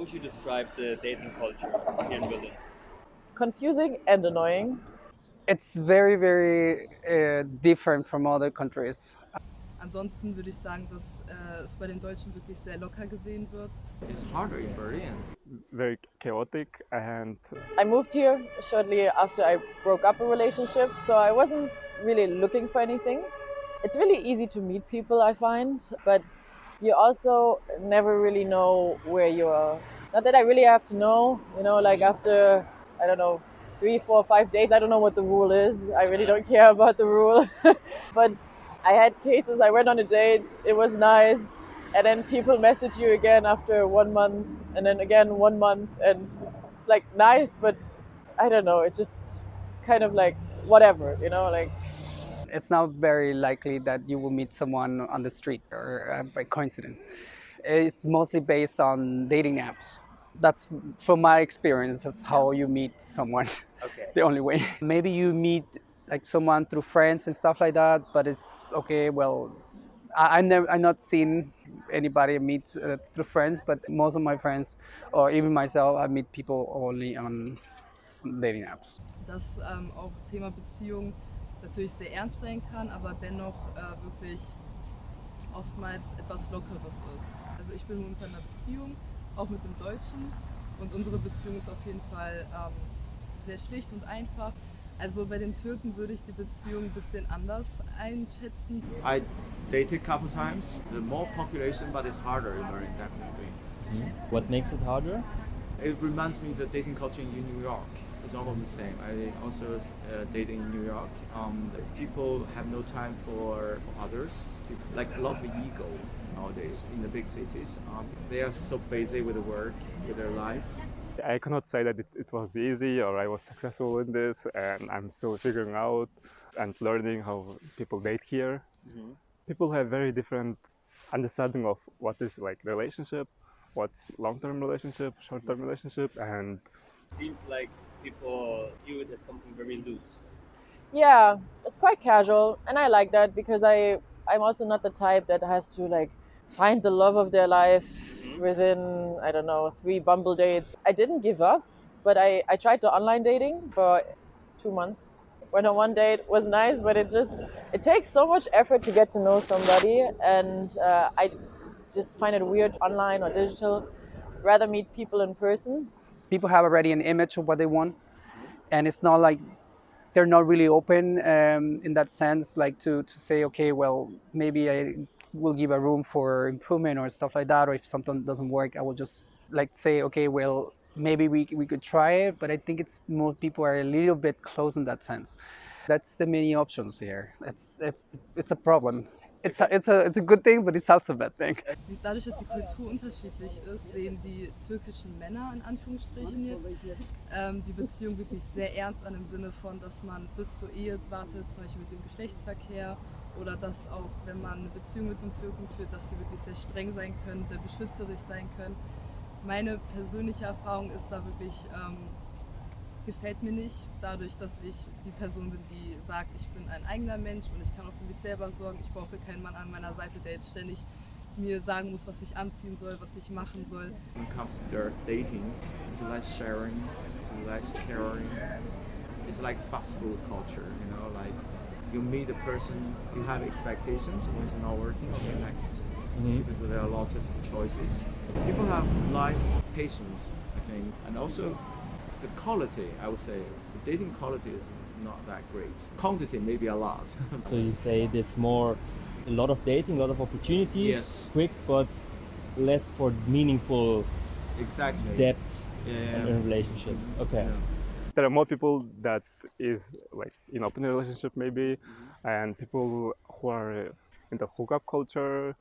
would you describe the dating culture here in Berlin? Confusing and annoying. It's very, very different from other countries. Ansonsten würde ich sagen, dass es bei den Deutschen wirklich sehr locker gesehen wird. It's harder in Berlin. Very chaotic, and I moved here shortly after I broke up a relationship, so I wasn't really looking for anything. It's really easy to meet people, I find, but you also never really know where you are. Not that I really have to know, like after, I don't know, 3, 4, 5 dates, I don't know what the rule is. I really don't care about the rule. But I had cases, I went on a date, it was nice, and then people message you again after 1 month, and then again 1 month, and it's like nice, but I don't know, it's kind of like whatever, like. It's not very likely that you will meet someone on the street or by coincidence. It's mostly based on dating apps. That's from my experience. That's how you meet someone. Okay. The only way. Maybe you meet like someone through friends and stuff like that. But it's okay. Well, I'm not seen anybody meet through friends. But most of my friends, or even myself, I meet people only on dating apps. Dass auch Thema Beziehung natürlich sehr ernst sein kann, aber dennoch wirklich oftmals etwas Lockeres ist. Also ich bin momentan in einer Beziehung, auch mit dem Deutschen, und unsere Beziehung ist auf jeden Fall sehr schlicht und einfach. Also bei den Türken würde ich die Beziehung ein bisschen anders einschätzen. I dated a couple times. The more population, but it's harder in Berlin, definitely. What makes it harder? It reminds me of the dating culture in New York. It's almost the same. I also dating in New York. People have no time for others. Like a lot of ego nowadays in the big cities. They are so busy with the work, with their life. I cannot say that it was easy or I was successful in this, and I'm still figuring out and learning how people date here. Mm-hmm. People have very different understanding of what is like relationship, what's long-term relationship, short-term relationship, and Seems like people view it as something very loose. Yeah, it's quite casual, and I like that because I'm also not the type that has to like find the love of their life within, I don't know, 3 Bumble dates. I didn't give up, but I tried the online dating for 2 months. Went on one date, was nice, but it takes so much effort to get to know somebody, and I just find it weird online or digital. Rather meet people in person. People have already an image of what they want, and it's not like they're not really open in that sense, like to say, okay, well, maybe I will give a room for improvement or stuff like that, or if something doesn't work, I will just like say, okay, well, maybe we could try it. But I think most people are a little bit close in that sense. That's the many options here. It's a problem. It's a good thing, but it's also a bad thing. Dadurch, dass die Kultur unterschiedlich ist, sehen die türkischen Männer in Anführungsstrichen jetzt die Beziehung wirklich sehr ernst an, im Sinne von, dass man bis zur Ehe wartet, zum Beispiel mit dem Geschlechtsverkehr, oder dass auch, wenn man eine Beziehung mit einem Türken führt, dass sie wirklich sehr streng sein können, sehr beschützerisch sein können. Meine persönliche Erfahrung ist da wirklich, gefällt mir nicht, dadurch, dass ich die Person bin, die sagt, ich bin ein eigener Mensch und ich kann auch für mich selber sorgen. Ich brauche keinen Mann an meiner Seite, der jetzt ständig mir sagen muss, was ich anziehen soll, was ich machen soll. When it comes to their dating, it's like sharing, it's like caring. It's like fast food culture, like you meet a person, you have expectations, when it's not working, okay, next. Because there are lots of choices. People have less patience, I think, and also the quality, I would say, the dating quality is not that great. Quantity maybe a lot. So you say it's more a lot of dating, a lot of opportunities, Yes. quick, but less for meaningful Exactly. depth Yeah. in relationships. Okay. Yeah. there are more people that is like in open relationship maybe, and people who are in the hookup culture,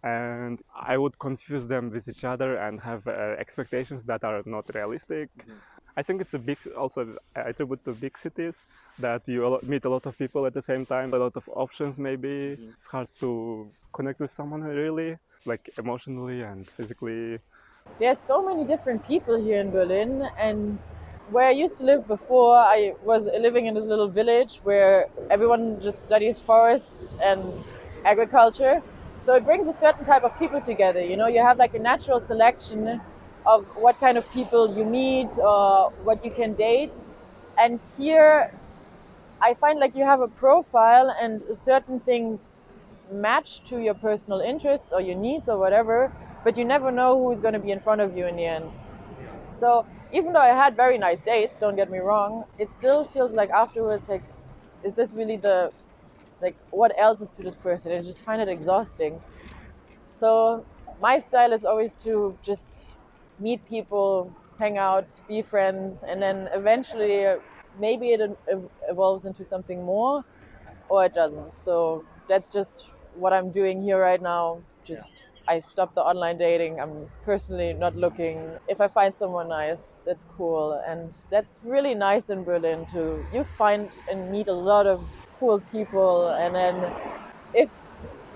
and I would confuse them with each other and have expectations that are not realistic. I think it's a big, also I attribute to big cities that you meet a lot of people at the same time, a lot of options maybe. It's hard to connect with someone really, like emotionally and physically. There's so many different people here in Berlin, and where I used to live before, I was living in this little village where everyone just studies forests and agriculture. So it brings a certain type of people together, you have like a natural selection of what kind of people you meet or what you can date. And here I find like you have a profile and certain things match to your personal interests or your needs or whatever, but you never know who's going to be in front of you in the end. So even though I had very nice dates, don't get me wrong, it still feels like afterwards, like, is this really the, like, what else is to this person? I just find it exhausting. So my style is always to just meet people, hang out, be friends, and then eventually maybe it evolves into something more or it doesn't. So that's just what I'm doing here right now. Just I stopped the online dating. I'm personally not looking. If I find someone nice, that's cool. And that's really nice in Berlin too. You find and meet a lot of cool people, and then if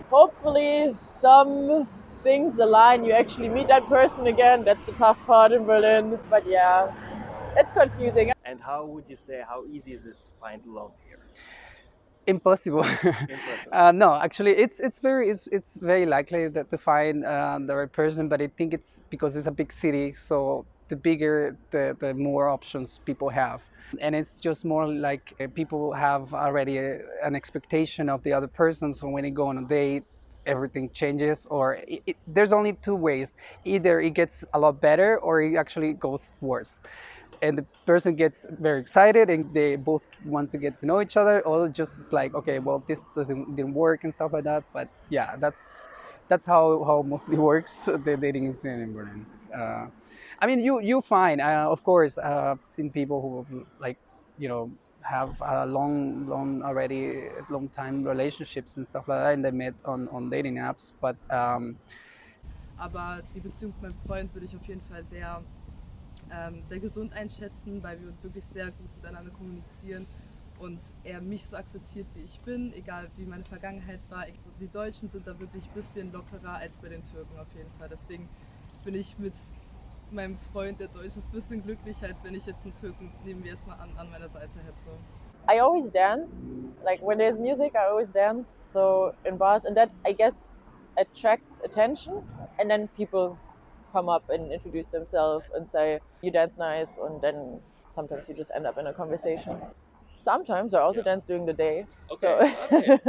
hopefully some things align, you actually meet that person again. That's the tough part in Berlin. But yeah, it's confusing. And how would you say, how easy is it to find love here? Impossible. Impossible. No, actually, it's very likely that to find the right person, but I think it's because it's a big city, so the bigger the more options people have, and it's just more like people have already an expectation of the other person. So when they go on a date, everything changes, or there's only two ways: either it gets a lot better, or it actually goes worse, and the person gets very excited and they both want to get to know each other, or just like, okay, well, this didn't work and stuff like that. But yeah, that's how mostly works the dating scene in Berlin. I mean, you find of course I've seen people who have, like, you know, have a long time relationships and stuff like that, and they met on dating apps, but Aber die Beziehung mit meinem Freund würde ich auf jeden Fall sehr gesund einschätzen, weil wir wirklich sehr gut miteinander kommunizieren und er mich so akzeptiert, wie ich bin, egal wie meine Vergangenheit war. Die Deutschen sind da wirklich ein bisschen lockerer als bei den Türken auf jeden Fall. Deswegen bin ich mit meinem Freund, der Deutsch ist, ein bisschen glücklicher, als wenn ich jetzt einen Türken, nehmen wir jetzt mal an meiner Seite hätte. I always dance. Like when there's music, I always dance. So in bars, and that I guess attracts attention. And then people come up and introduce themselves and say, "You dance nice," and then sometimes you just end up in a conversation. Sometimes I also dance during the day. Okay, So okay.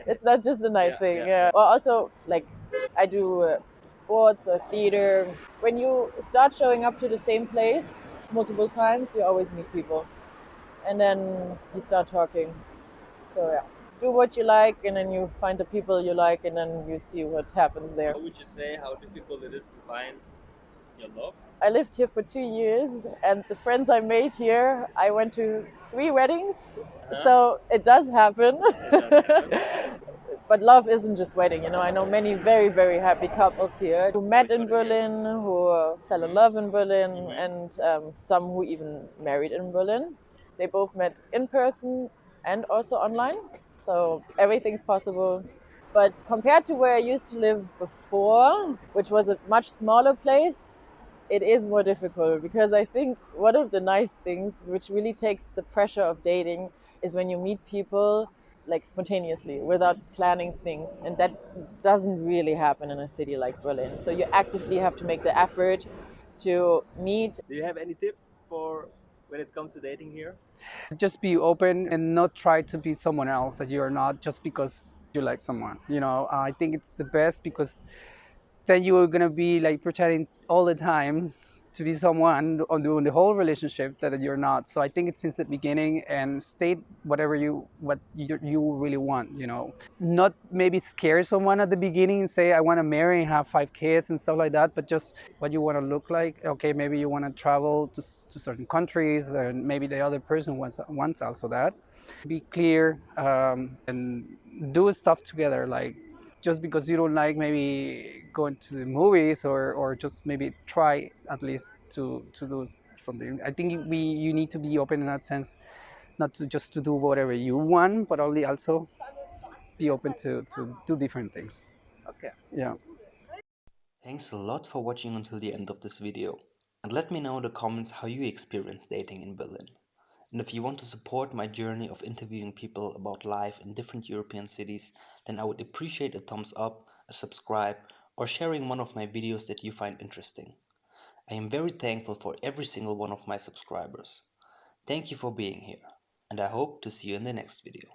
it's not just a night Yeah, thing. yeah. Yeah. Well, also like I do sports or theater. When you start showing up to the same place multiple times, you always meet people, and then you start talking. So yeah, do what you like, and then you find the people you like, and then you see what happens there. How would you say how difficult it is to find your love? I lived here for 2 years, and the friends I made here, I went to 3 weddings, so it does happen. But love isn't just wedding, you know. I know many very, very happy couples here who met in Berlin, who fell in love in Berlin, and some who even married in Berlin. They both met in person and also online, so everything's possible. But compared to where I used to live before, which was a much smaller place, it is more difficult, because I think one of the nice things which really takes the pressure of dating is when you meet people like spontaneously without planning things, and that doesn't really happen in a city like Berlin. So you actively have to make the effort to meet. Do you have any tips for when it comes to dating here? just be open and not try to be someone else that you're not just because you like someone. You know, I think it's the best, because then you're gonna be like pretending all the time to be someone on the whole relationship that you're not. So I think it's since the beginning, and state whatever what you really want. You know, not maybe scare someone at the beginning and say I want to marry and have 5 kids and stuff like that, but just what you want to look like. Okay, maybe you want to travel to certain countries, and maybe the other person wants also that. Be clear, and do stuff together, like just because you don't like maybe going to the movies, or just maybe try at least to do something. I think you need to be open in that sense, not to just to do whatever you want, but only also be open to do different things. Okay. Yeah. Thanks a lot for watching until the end of this video, and let me know in the comments how you experience dating in Berlin. And if you want to support my journey of interviewing people about life in different European cities, then I would appreciate a thumbs up, a subscribe, or sharing one of my videos that you find interesting. I am very thankful for every single one of my subscribers. Thank you for being here, and I hope to see you in the next video.